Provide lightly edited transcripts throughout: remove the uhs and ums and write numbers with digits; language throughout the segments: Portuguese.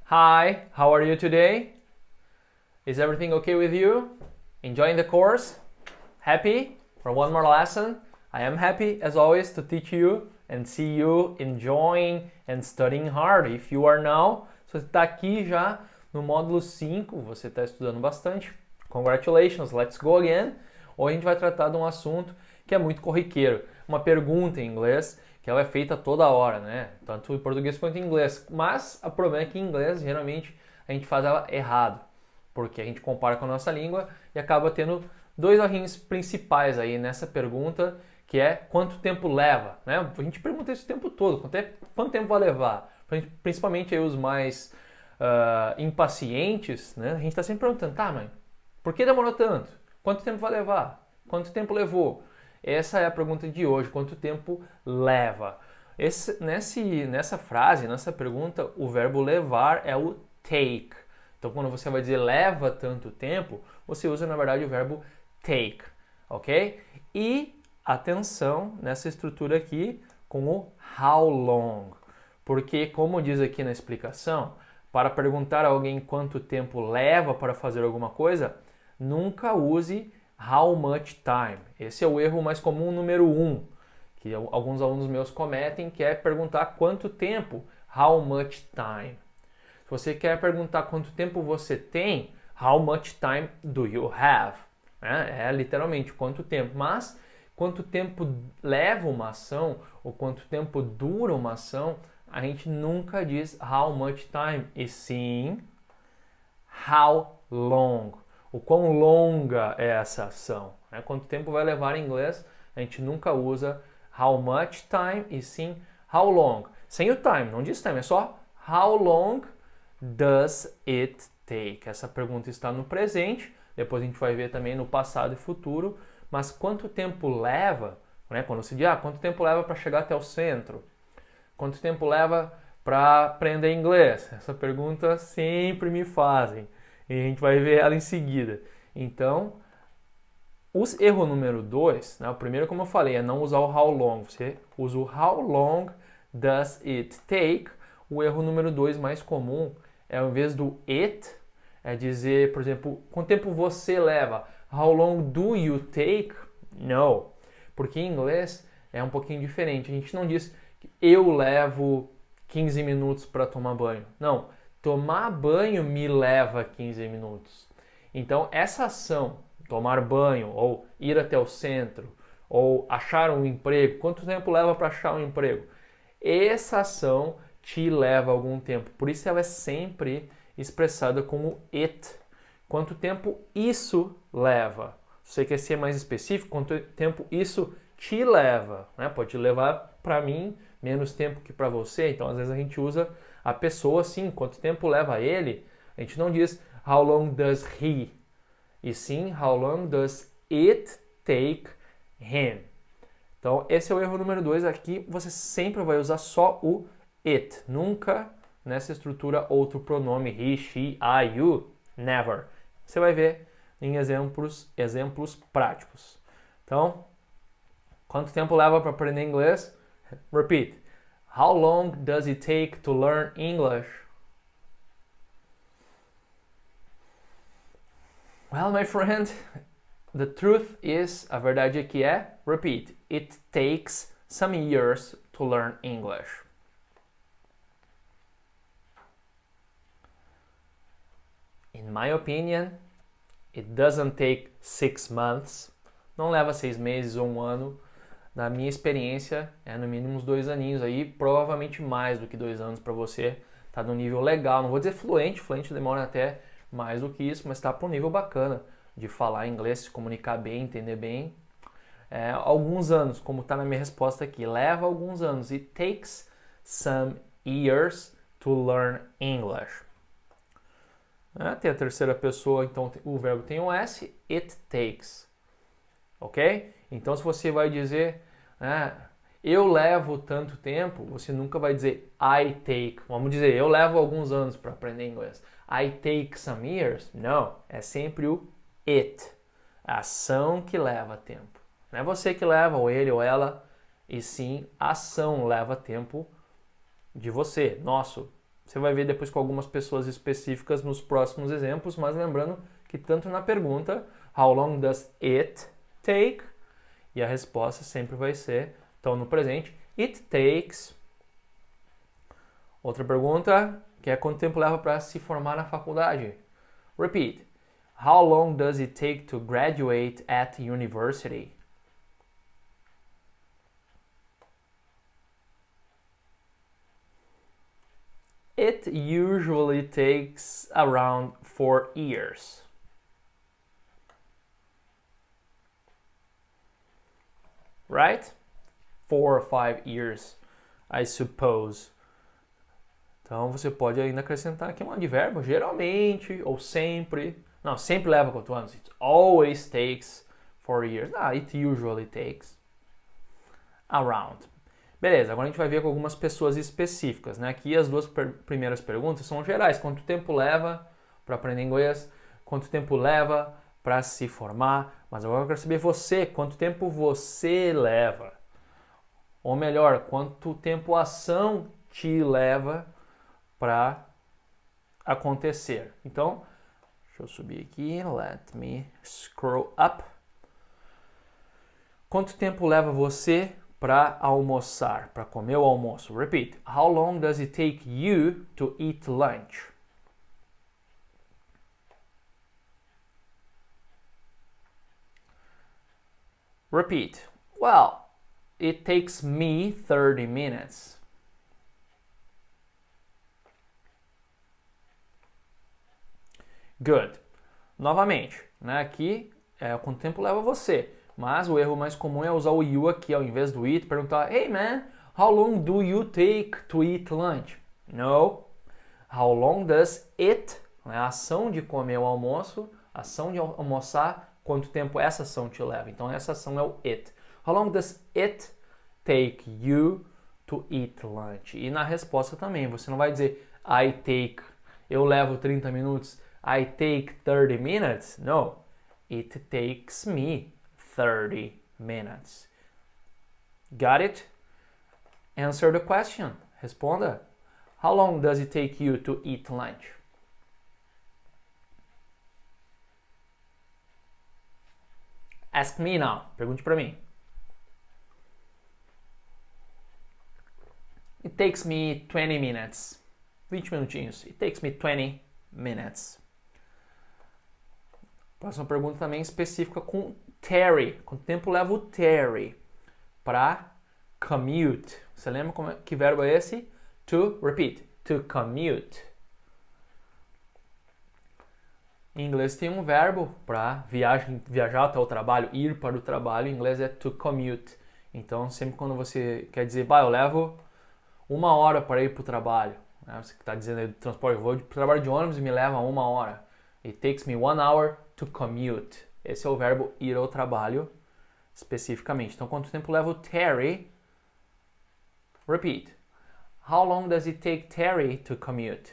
Hi, how are you today? Is everything okay with you? Enjoying the course? Happy for one more lesson? I am happy as always to teach you and see you enjoying and studying hard. If you are now, se você está aqui já no módulo 5, você está estudando bastante. Congratulations, let's go again. Hoje a gente vai tratar de um assunto que é muito corriqueiro. Uma pergunta em inglês que ela é feita toda hora, né? Tanto em português quanto em inglês. Mas o problema é que em inglês, geralmente, a gente faz ela errado. Porque a gente compara com a nossa língua e acaba tendo dois errinhos principais aí nessa pergunta, que é quanto tempo leva, né? A gente pergunta isso o tempo todo, quanto tempo vai levar? Principalmente aí os mais impacientes, né? A gente está sempre perguntando, tá, mas por que demorou tanto? Quanto tempo vai levar? Quanto tempo levou? Essa é a pergunta de hoje, quanto tempo leva? Nessa frase, nessa pergunta, o verbo levar é o take. Então, quando você vai dizer leva tanto tempo, você usa, na verdade, o verbo take, ok? E atenção nessa estrutura aqui com o how long. Porque, como diz aqui na explicação, para perguntar a alguém quanto tempo leva para fazer alguma coisa, nunca use how much time. Esse é o erro mais comum número 1, que alguns alunos meus cometem, que é perguntar quanto tempo, how much time. Se você quer perguntar quanto tempo você tem, how much time do you have? É literalmente quanto tempo, mas quanto tempo leva uma ação ou quanto tempo dura uma ação, a gente nunca diz how much time, e sim how long. O quão longa é essa ação? Quanto tempo vai levar em inglês? A gente nunca usa how much time e sim how long. Sem o time, não diz time, é só how long does it take? Essa pergunta está no presente, depois a gente vai ver também no passado e futuro, mas quanto tempo leva, quando se diz, quanto tempo leva para chegar até o centro? Quanto tempo leva para aprender inglês? Essa pergunta sempre me fazem. E a gente vai ver ela em seguida. Então, o erro número 2, o primeiro, como eu falei, é não usar o how long. Você usa o how long does it take. O erro número 2 mais comum é, ao invés do it, é dizer, por exemplo, quanto tempo você leva? How long do you take? No. Porque em inglês é um pouquinho diferente. A gente não diz eu levo 15 minutos para tomar banho. Não. Tomar banho me leva 15 minutos. Então, essa ação, tomar banho, ou ir até o centro, ou achar um emprego, quanto tempo leva para achar um emprego? Essa ação te leva algum tempo. Por isso ela é sempre expressada como it. Quanto tempo isso leva? Se você quer ser mais específico, quanto tempo isso te leva? Pode levar para mim menos tempo que para você. Então, às vezes a gente usa a pessoa assim, quanto tempo leva ele? A gente não diz how long does he, e sim how long does it take him. Então, esse é o erro número 2. Aqui você sempre vai usar só o it, nunca nessa estrutura outro pronome he, she, I, you, never. Você vai ver em exemplos práticos. Então, quanto tempo leva para aprender inglês? Repeat. How long does it take to learn English? Well, my friend, the truth is, a verdade aqui é, repeat, it takes some years to learn English. In my opinion, it doesn't take 6 months. Não leva 6 meses ou um ano. Na minha experiência, é no mínimo uns 2 aninhos aí, provavelmente mais do que 2 anos para você tá no nível legal. Não vou dizer fluente demora até mais do que isso, mas está para um nível bacana de falar inglês, se comunicar bem, entender bem. Alguns anos, como está na minha resposta aqui, leva alguns anos. It takes some years to learn English. Tem a terceira pessoa, então o verbo tem um S, it takes. Ok? Então, se você vai dizer, eu levo tanto tempo, você nunca vai dizer I take. Vamos dizer, eu levo alguns anos para aprender inglês. I take some years. Não, é sempre o it. A ação que leva tempo. Não é você que leva, ou ele ou ela, e sim a ação leva tempo de você, nosso. Você vai ver depois com algumas pessoas específicas nos próximos exemplos, mas lembrando que tanto na pergunta, how long does it take? E a resposta sempre vai ser, então no presente, it takes. Outra pergunta, que é quanto tempo leva para se formar na faculdade? Repeat. How long does it take to graduate at university? It usually takes around 4 years. Right? 4 or 5 years, I suppose. Então você pode ainda acrescentar aqui um advérbio, geralmente ou sempre. Não, sempre leva 4 anos. It always takes 4 years. It usually takes around. Beleza, agora a gente vai ver com algumas pessoas específicas, né? Aqui as duas primeiras perguntas são gerais. Quanto tempo leva para aprender inglês? Quanto tempo leva para se formar? Mas agora eu quero saber você, quanto tempo você leva? Ou melhor, quanto tempo a ação te leva para acontecer? Então, deixa eu subir aqui, let me scroll up. Quanto tempo leva você para almoçar, para comer o almoço? Repeat. How long does it take you to eat lunch? Repeat. Well, it takes me 30 minutes. Good. Novamente, né? Aqui é quanto tempo leva você. Mas o erro mais comum é usar o you aqui ao invés do it, perguntar, hey man, how long do you take to eat lunch? No. How long does it, né, a ação de comer o almoço, a ação de almoçar, quanto tempo essa ação te leva? Então essa ação é o it. How long does it take you to eat lunch? E na resposta também, você não vai dizer I take, eu levo 30 minutos, I take 30 minutes. No. It takes me 30 minutes. Got it? Answer the question. Responda. How long does it take you to eat lunch? Ask me now. Pergunte para mim. It takes me 20 minutes. 20 minutinhos. It takes me 20 minutes. Próxima pergunta também específica com Terry. Quanto tempo leva o Terry para commute? Você lembra que verbo é esse? To, repeat, to commute. Em inglês tem um verbo para viajar até o trabalho, ir para o trabalho. Em inglês é to commute. Então, sempre quando você quer dizer, eu levo 1 hora para ir para o trabalho. Né? Você está dizendo aí do transporte, eu vou para o trabalho de ônibus e me leva 1 hora. It takes me 1 hour to commute. Esse é o verbo ir ao trabalho, especificamente. Então, quanto tempo leva o Terry? Repeat. How long does it take Terry to commute?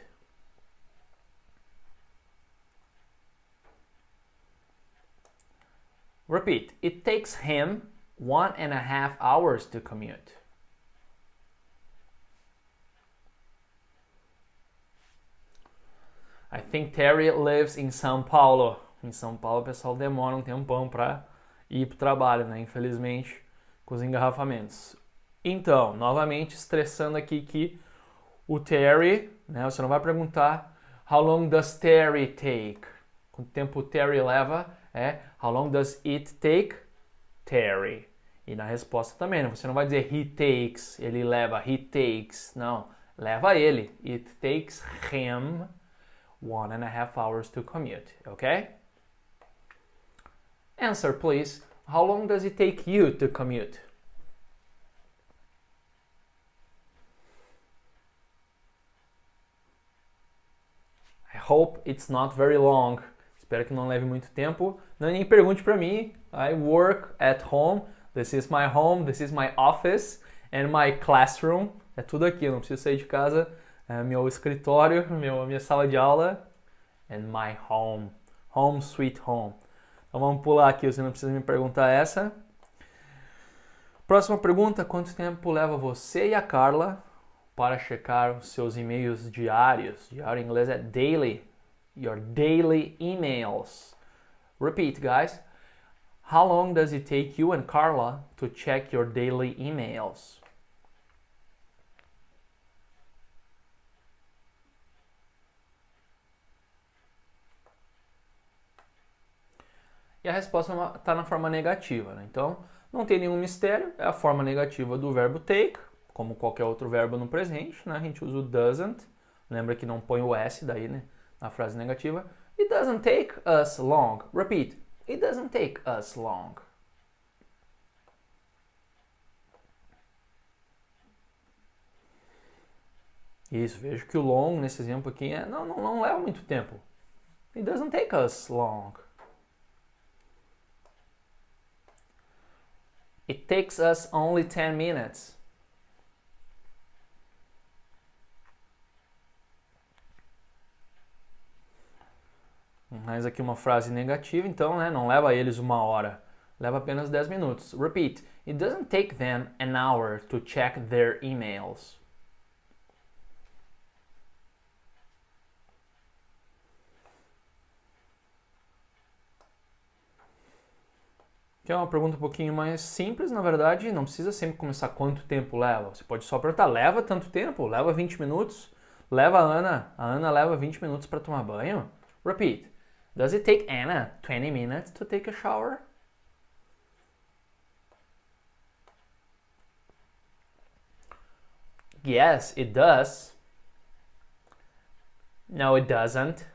Repeat. It takes him 1.5 hours to commute. I think Terry lives in São Paulo. Em São Paulo o pessoal demora um tempão para ir para o trabalho, né? Infelizmente, com os engarrafamentos. Então, novamente, estressando aqui que o Terry, né? Você não vai perguntar how long does Terry take? Quanto tempo o Terry leva? É how long does it take Terry? E na resposta também, né? Você não vai dizer he takes, ele leva, he takes. Não, leva ele. It takes him 1.5 hours to commute, okay? Answer, please. How long does it take you to commute? I hope it's not very long. Espero que não leve muito tempo. Não nem pergunte para mim. I work at home. This is my home. This is my office and my classroom. É tudo aqui. Eu não preciso sair de casa. É meu escritório, minha sala de aula. And my home. Home sweet home. Então vamos pular aqui, você não precisa me perguntar essa. Próxima pergunta, quanto tempo leva você e a Carla para checar os seus e-mails diários? Diário em inglês é daily. Your daily emails. Repeat, guys. How long does it take you and Carla to check your daily emails? E a resposta está na forma negativa, né? Então, não tem nenhum mistério, é a forma negativa do verbo take, como qualquer outro verbo no presente, né? A gente usa o doesn't, lembra que não põe o S daí, né? Na frase negativa. It doesn't take us long. Repeat. It doesn't take us long. Isso, vejo que o long nesse exemplo aqui não leva muito tempo. It doesn't take us long. It takes us only 10 minutes. Mais aqui uma frase negativa, então, né, não leva eles 1 hora, leva apenas 10 minutos. Repeat. It doesn't take them an hour to check their emails. Que é uma pergunta um pouquinho mais simples, na verdade, não precisa sempre começar quanto tempo leva. Você pode só perguntar, leva tanto tempo? Leva 20 minutos? Leva a Ana leva 20 minutos para tomar banho? Repeat. Does it take Anna 20 minutes to take a shower? Yes, it does. No, it doesn't.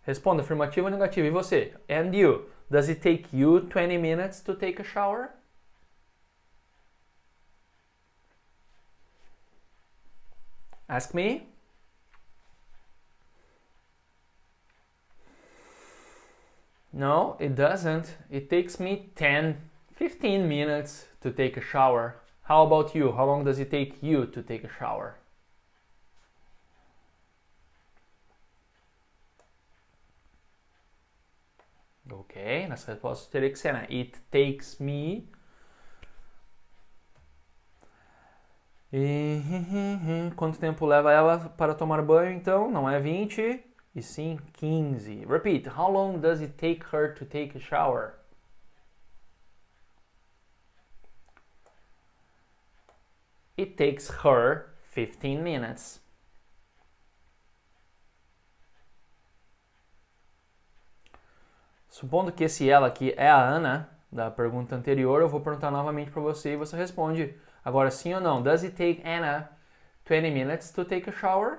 Responda afirmativo ou negativo. E você? And you? Does it take you 20 minutes to take a shower? Ask me. No, it doesn't. It takes me 15 minutes to take a shower. How about you? How long does it take you to take a shower? Ok, nessa resposta teria que ser, né? It takes me. E quanto tempo leva ela para tomar banho, então? Não é 20, e sim 15. Repeat. How long does it take her to take a shower? It takes her 15 minutes. Supondo que esse ela aqui é a Ana, da pergunta anterior, eu vou perguntar novamente para você e você responde agora sim ou não. Does it take Anna 20 minutes to take a shower?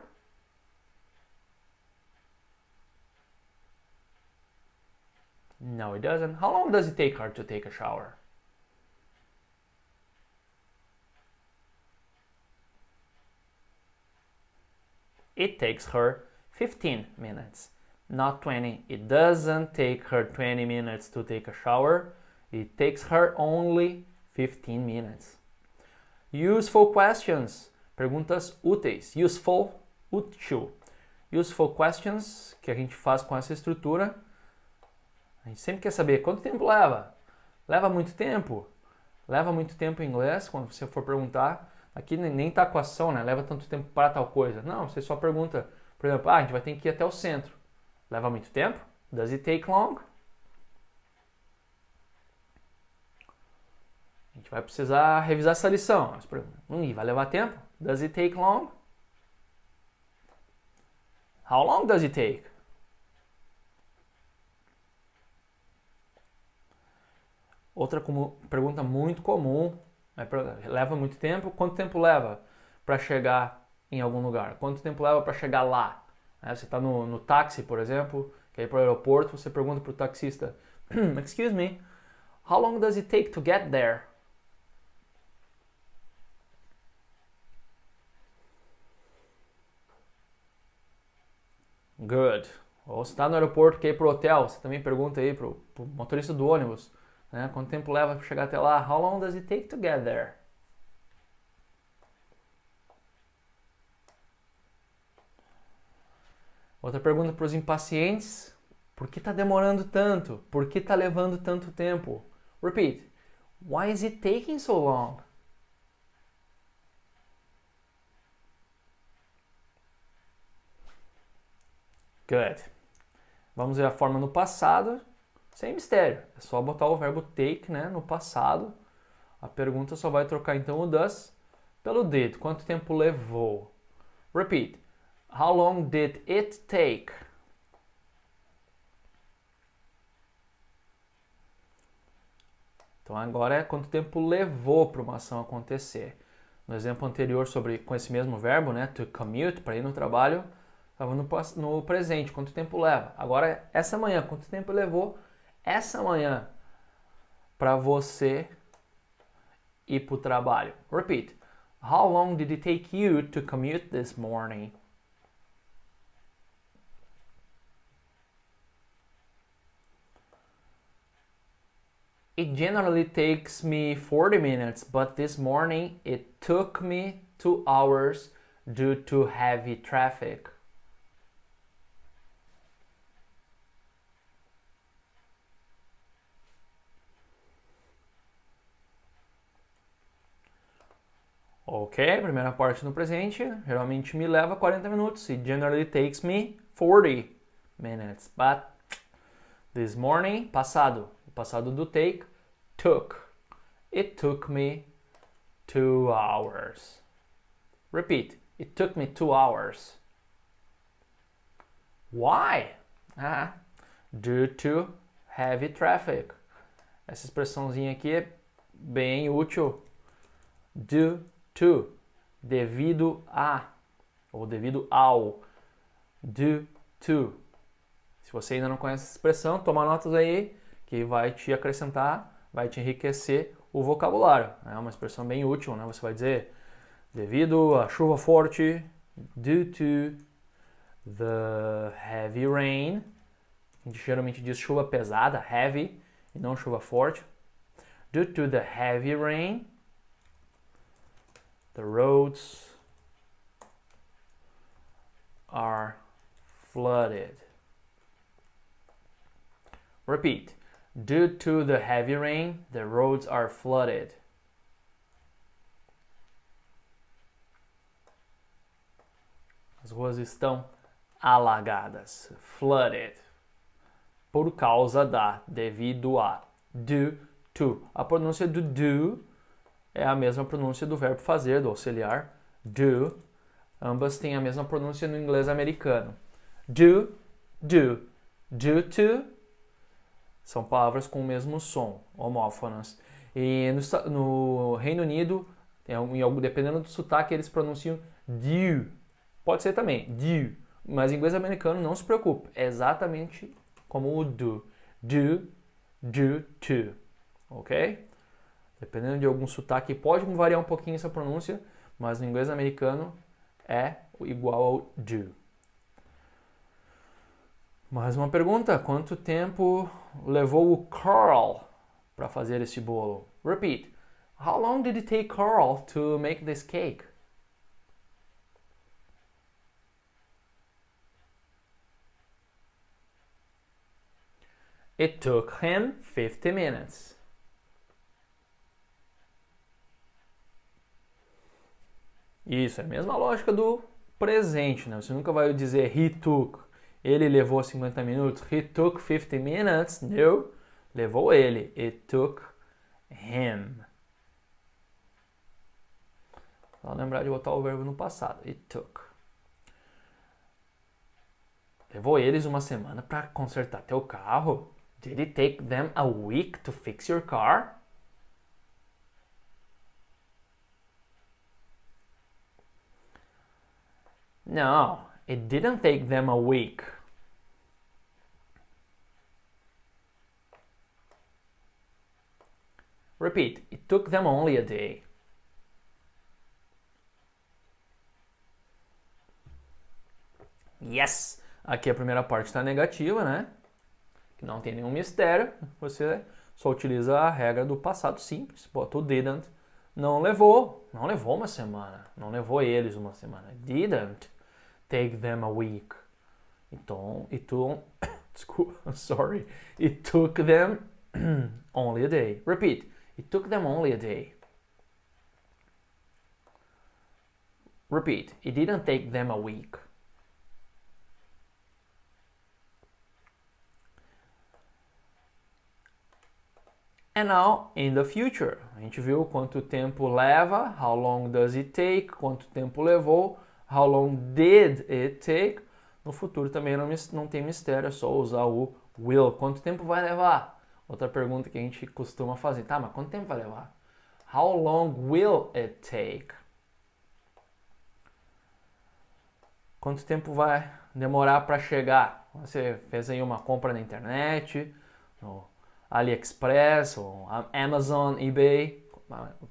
No, it doesn't. How long does it take her to take a shower? It takes her 15 minutes. Not 20. It doesn't take her 20 minutes to take a shower. It takes her only 15 minutes. Useful questions. Perguntas úteis. Useful, útil. Useful questions, que a gente faz com essa estrutura. A gente sempre quer saber quanto tempo leva. Leva muito tempo? Leva muito tempo em inglês, quando você for perguntar. Aqui nem tá com ação, né? Leva tanto tempo para tal coisa. Não, você só pergunta, por exemplo, a gente vai ter que ir até o centro. Leva muito tempo? Does it take long? A gente vai precisar revisar essa lição. Vai levar tempo? Does it take long? How long does it take? Outra pergunta muito comum, leva muito tempo? Quanto tempo leva para chegar em algum lugar? Quanto tempo leva para chegar lá? Você está no táxi, por exemplo, quer ir para o aeroporto, você pergunta para o taxista, excuse me, how long does it take to get there? Good. Ou você está no aeroporto, quer ir para o hotel, você também pergunta aí para o motorista do ônibus, né, quanto tempo leva para chegar até lá? How long does it take to get there? Outra pergunta para os impacientes. Por que está demorando tanto? Por que está levando tanto tempo? Repeat. Why is it taking so long? Good. Vamos ver a forma no passado. Sem mistério. É só botar o verbo take, né, no passado. A pergunta só vai trocar então o does pelo did. Quanto tempo levou? Repeat. How long did it take? Então agora é quanto tempo levou para uma ação acontecer. No exemplo anterior com esse mesmo verbo, né, to commute, para ir no trabalho, estava no presente, quanto tempo leva. Agora essa manhã, quanto tempo levou essa manhã para você ir para o trabalho? Repeat. How long did it take you to commute this morning? It generally takes me 40 minutes, but this morning it took me 2 hours due to heavy traffic. Ok, primeira parte no presente, geralmente me leva 40 minutos. It generally takes me 40 minutes, but this morning, passado. O passado do take, took. It took me 2 hours. Repeat. It took me 2 hours. Why? Due to heavy traffic. Essa expressãozinha aqui é bem útil. Due to. Devido a. Ou devido ao. Due to. Se você ainda não conhece essa expressão, toma notas aí que vai te acrescentar, vai te enriquecer o vocabulário. É uma expressão bem útil, né? Você vai dizer devido à chuva forte, due to the heavy rain. A gente geralmente diz chuva pesada, heavy, e não chuva forte. Due to the heavy rain, the roads are flooded. Repeat. Due to the heavy rain, the roads are flooded. As ruas estão alagadas. Flooded. Por causa da, devido a. Due to. A pronúncia do do é a mesma pronúncia do verbo fazer, do auxiliar. Do. Ambas têm a mesma pronúncia no inglês americano. Do, do. Due to. São palavras com o mesmo som, homófonas. E no Reino Unido, dependendo do sotaque, eles pronunciam due. Pode ser também, due. Mas em inglês americano, não se preocupe. É exatamente como o do. Do, due to. Ok? Dependendo de algum sotaque, pode variar um pouquinho essa pronúncia, mas no inglês americano é igual ao do. Mais uma pergunta. Quanto tempo levou o Carl para fazer esse bolo? Repeat. How long did it take Carl to make this cake? It took him 50 minutes. Isso, é a mesma lógica do presente, né? Você nunca vai dizer he took. Ele levou 50 minutos. He took 50 minutes. No. Levou ele. It took him. Só lembrar de botar o verbo no passado. It took. Levou eles uma semana para consertar teu carro? Did it take them a week to fix your car? No, it didn't take them a week. Repeat. It took them only a day. Yes! Aqui a primeira parte está negativa, né? Que não tem nenhum mistério. Você só utiliza a regra do passado simples. Bota o didn't. Não levou. Não levou uma semana. Não levou eles uma semana. Didn't take them a week. Então, desculpa, sorry. It took them only a day. Repeat. It took them only a day. Repeat. It didn't take them a week. And now, in the future. A gente viu quanto tempo leva, how long does it take, quanto tempo levou, how long did it take. No futuro também não tem mistério, é só usar o will. Quanto tempo vai levar? Outra pergunta que a gente costuma fazer. Tá, mas quanto tempo vai levar? How long will it take? Quanto tempo vai demorar para chegar? Você fez aí uma compra na internet, no AliExpress, ou Amazon, eBay.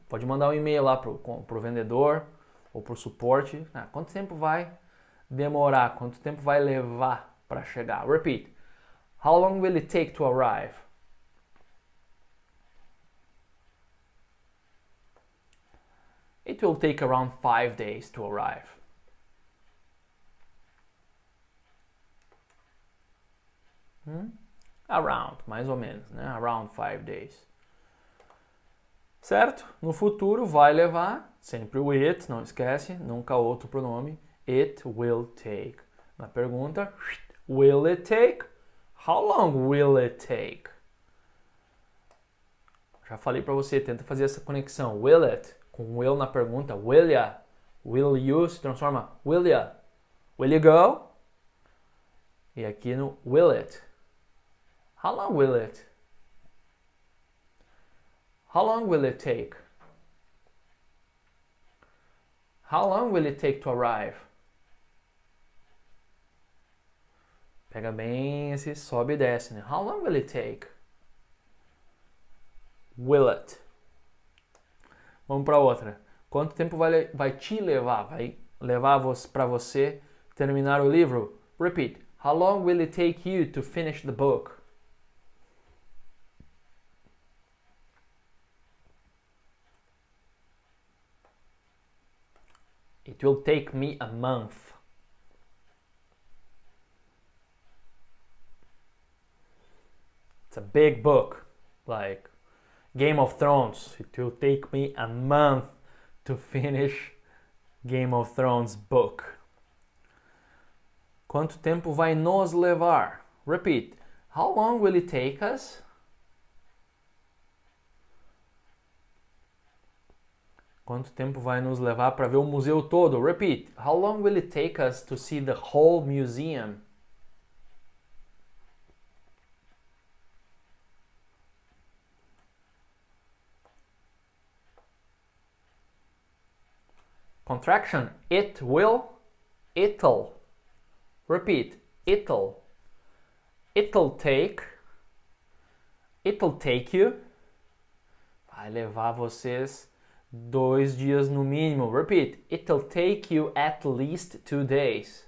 Pode mandar um e-mail lá pro vendedor ou pro suporte. Quanto tempo vai demorar? Quanto tempo vai levar para chegar? Repeat. How long will it take to arrive? It will take around 5 days to arrive. Around, mais ou menos, né? Around 5 days. Certo? No futuro vai levar, sempre o it, não esquece, nunca outro pronome. It will take. Na pergunta, will it take? How long will it take? Já falei para você, tenta fazer essa conexão. Will it, com will na pergunta, will ya? Will you se transforma will ya? Will you go? E aqui no will it. How long will it? How long will it take? How long will it take to arrive? Pega bem esse sobe e desce, né? How long will it take? Will it? Vamos para outra. Quanto tempo vai te levar? Vai levar para você terminar o livro? Repeat. How long will it take you to finish the book? It will take me a month. It's a big book, like Game of Thrones. It will take me a month to finish Game of Thrones book. Quanto tempo vai nos levar? Repeat. How long will it take us? Quanto tempo vai nos levar para ver o museu todo? Repeat. How long will it take us to see the whole museum? Contraction. It will. It'll. Repeat. It'll. It'll take. It'll take you. Vai levar vocês 2 dias no mínimo. Repeat. It'll take you at least 2 days.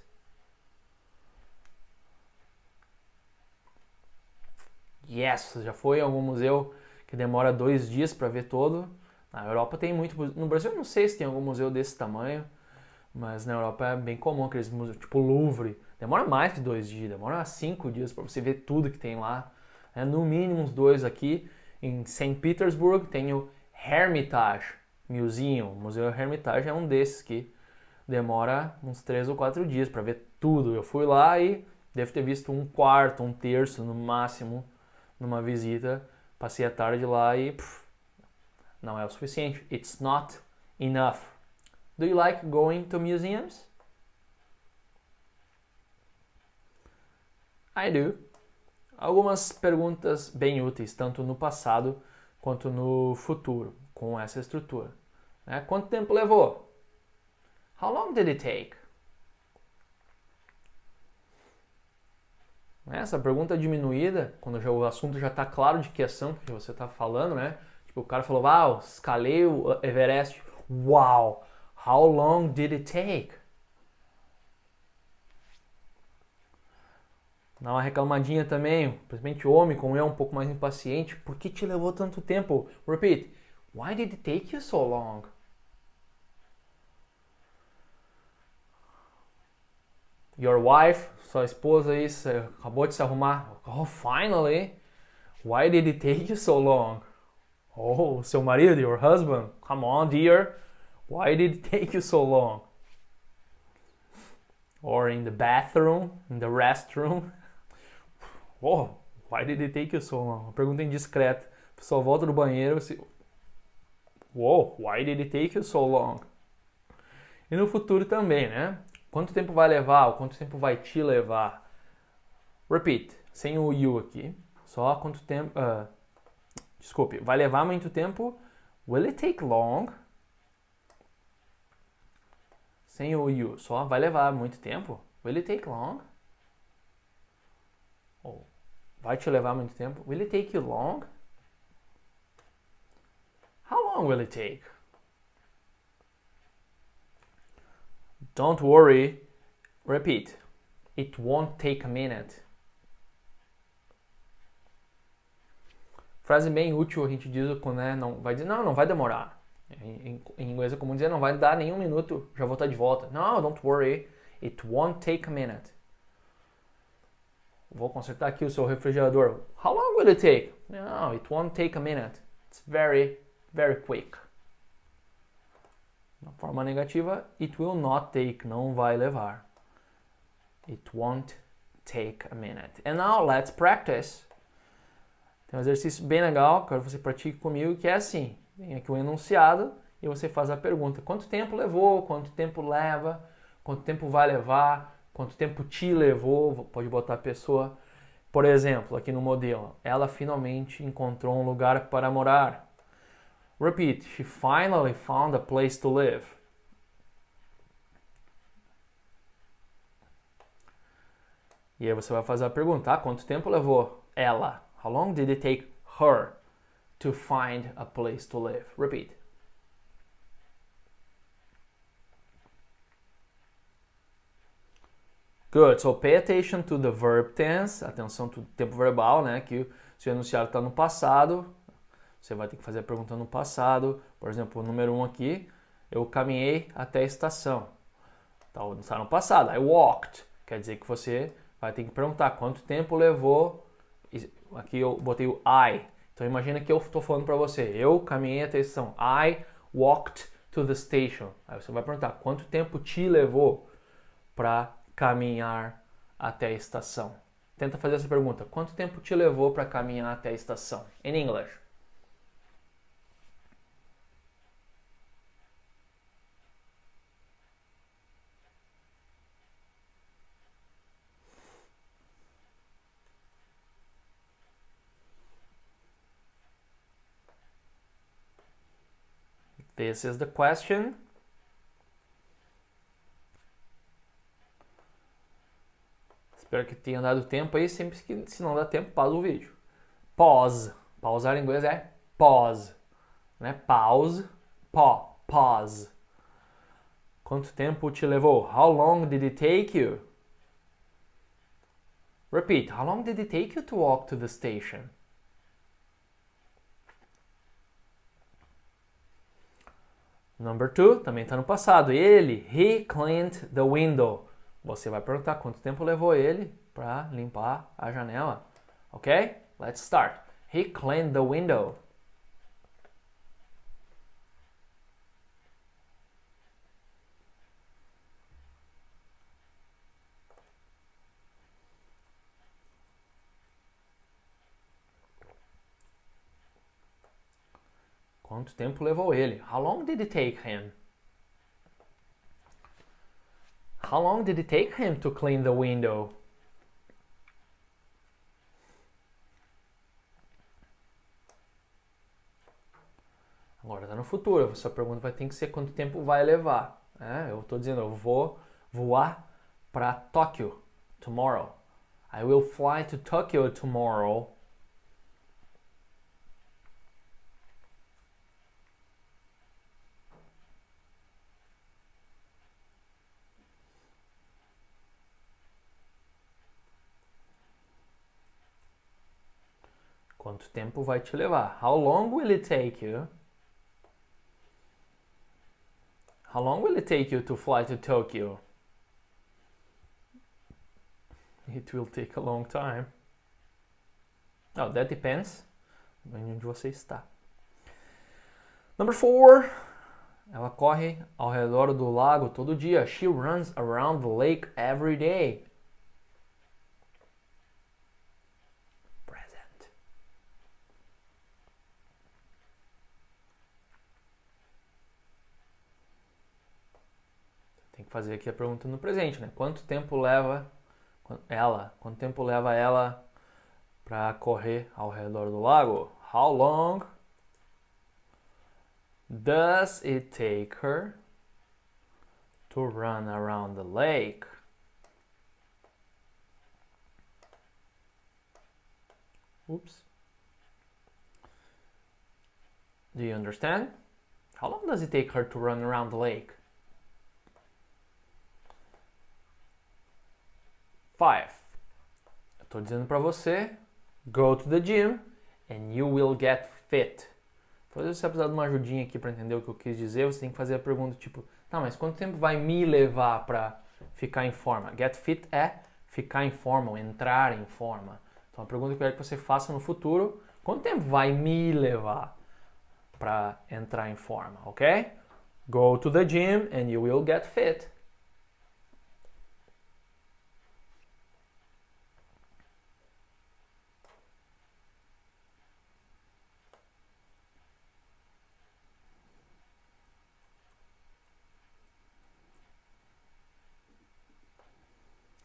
Yes, já foi em algum museu que demora 2 dias para ver todo? Na Europa tem muito. No Brasil eu não sei se tem algum museu desse tamanho, mas na Europa é bem comum aqueles museus, tipo Louvre. Demora mais de 2 dias, demora 5 dias para você ver tudo que tem lá. É no mínimo uns 2 aqui. Em St. Petersburg tem o Hermitage Museum. O Museu Hermitage é um desses que demora uns 3 ou 4 dias para ver tudo. Eu fui lá e devo ter visto 1/4, 1/3 no máximo numa visita. Passei a tarde lá e não é o suficiente. It's not enough. Do you like going to museums? I do. Algumas perguntas bem úteis, tanto no passado quanto no futuro, com essa estrutura. Quanto tempo levou? How long did it take? Essa pergunta diminuída, quando o assunto já está claro de que ação que você está falando, né? Tipo, o cara falou, wow, escalei o Everest. Wow, how long did it take? Dá uma reclamadinha também, principalmente homem, como eu, um pouco mais impaciente. Por que te levou tanto tempo? Repeat. Why did it take you so long? Your wife, sua esposa aí, acabou de se arrumar. Oh, finally. Why did it take you so long? Oh, seu marido, your husband. Come on, dear. Why did it take you so long? Or in the bathroom, in the restroom. Oh, why did it take you so long? Uma pergunta indiscreta. Só volta do banheiro e você... Whoa, why did it take you so long? E no futuro também, né? Quanto tempo vai levar ou quanto tempo vai te levar? Repeat, sem o you aqui. Só quanto tempo... desculpe, vai levar muito tempo? Will it take long? Sem o you, só vai levar muito tempo? Will it take long? Ou vai te levar muito tempo? Will it take you long? How long will it take? Don't worry. Repeat. It won't take a minute. Frase bem útil, a gente diz quando não vai dizer, não vai demorar. Em inglês é comum dizer, não vai dar nem um minuto, já vou estar de volta. No, don't worry. It won't take a minute. Vou consertar aqui o seu refrigerador. How long will it take? No, it won't take a minute. It's very, very quick. Na forma negativa, it will not take, não vai levar. It won't take a minute. And now let's practice. Tem um exercício bem legal, quero que você pratique comigo, que é assim. Vem aqui o enunciado e você faz a pergunta. Quanto tempo levou? Quanto tempo leva? Quanto tempo vai levar? Quanto tempo te levou? Pode botar a pessoa. Por exemplo, aqui no modelo. Ela finalmente encontrou um lugar para morar. Repeat. She finally found a place to live. E aí você vai fazer a pergunta. Quanto tempo levou ela? How long did it take her to find a place to live? Repeat. Good. So pay attention to the verb tense. Atenção do tempo verbal, né? Que se o enunciado está no passado, você vai ter que fazer a pergunta no passado. Por exemplo, o número 1 aqui, eu caminhei até a estação. Então, está no passado. I walked. Quer dizer que você vai ter que perguntar quanto tempo levou. Aqui eu botei o I. Então imagina que eu estou falando para você. Eu caminhei até a estação. I walked to the station. Aí você vai perguntar quanto tempo te levou para caminhar até a estação. Tenta fazer essa pergunta. Quanto tempo te levou para caminhar até a estação? In English. This is the question. Espero que tenha dado tempo aí. Sempre que, se não dá tempo, pausa o vídeo. Pause. Pausar em inglês é pause. Né? Pause. Pause. Quanto tempo te levou? How long did it take you? Repeat. How long did it take you to walk to the station? Number 2, também está no passado. He cleaned the window. Você vai perguntar quanto tempo levou ele para limpar a janela. Ok? Let's start. He cleaned the window. Quanto tempo levou ele? How long did it take him? How long did it take him to clean the window? Agora está no futuro. A sua pergunta vai ter que ser quanto tempo vai levar. Eu estou dizendo, eu vou voar para Tóquio tomorrow. I will fly to Tokyo tomorrow. Quanto tempo vai te levar? How long will it take you? How long will it take you to fly to Tokyo? It will take a long time. Oh, that depends. Onde você está. Number 4. Ela corre ao redor do lago todo dia. She runs around the lake every day. Present. que fazer aqui a pergunta no presente, né? Quanto tempo leva ela para correr ao redor do lago? How long does it take her to run around the lake? Oops. Do you understand? How long does it take her to run around the lake? 5. Eu estou dizendo para você, go to the gym and you will get fit. Então, se você precisar de uma ajudinha aqui para entender o que eu quis dizer, você tem que fazer a pergunta tipo, tá, mas quanto tempo vai me levar para ficar em forma? Get fit é ficar em forma, ou entrar em forma. Então, a pergunta que eu quero que você faça no futuro, quanto tempo vai me levar para entrar em forma, ok? Go to the gym and you will get fit.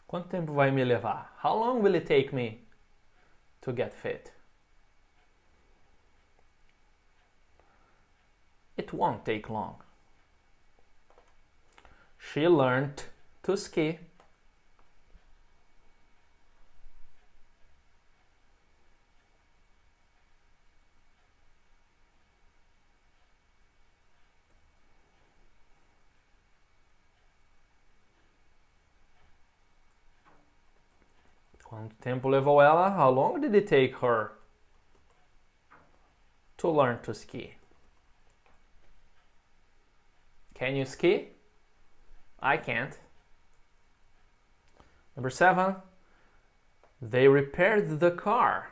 Quanto tempo vai me levar? How long will it take me to get fit? It won't take long. She learned to ski. Quanto tempo levou ela? How long did it take her to learn to ski? Can you ski? I can't. Number 7. They repaired the car.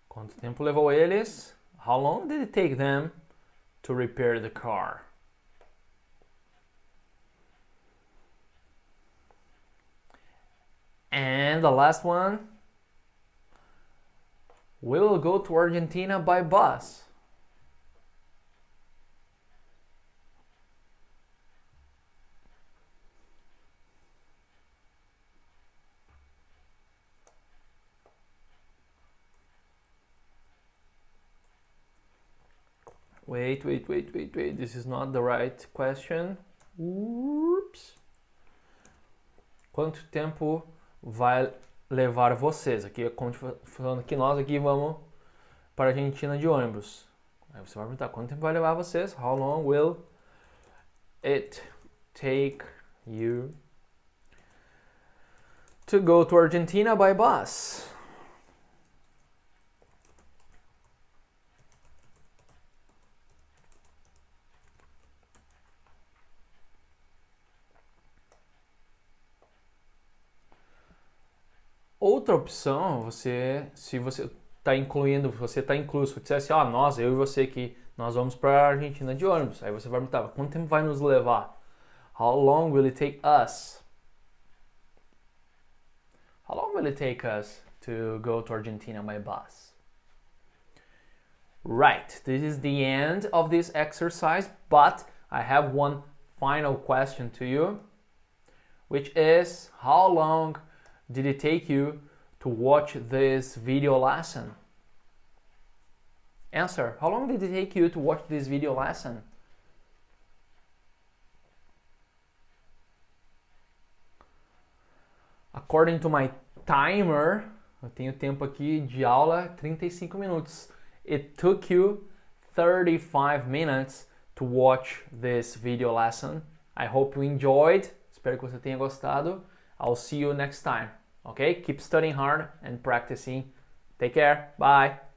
Quanto tempo levou eles? How long did it take them to repair the car? And the last one, we will go to Argentina by bus. Wait, this is not the right question. Oops. Quanto tempo vai levar vocês? Aqui, falando que nós aqui vamos para a Argentina de ônibus. Aí você vai perguntar, quanto tempo vai levar vocês? How long will it take you to go to Argentina by bus? Outra opção, se você está incluindo, você está incluso, se você disser assim, eu e você que nós vamos para a Argentina de ônibus. Aí você vai perguntar, quanto tempo vai nos levar? How long will it take us? How long will it take us to go to Argentina by bus? Right, this is the end of this exercise, but I have one final question to you, which is, how long did it take you to watch this video lesson? Answer. How long did it take you to watch this video lesson? According to my timer, eu tenho tempo aqui de aula 35 minutos. It took you 35 minutes to watch this video lesson. I hope you enjoyed. Espero que você tenha gostado. I'll see you next time. Okay? Keep studying hard and practicing. Take care. Bye.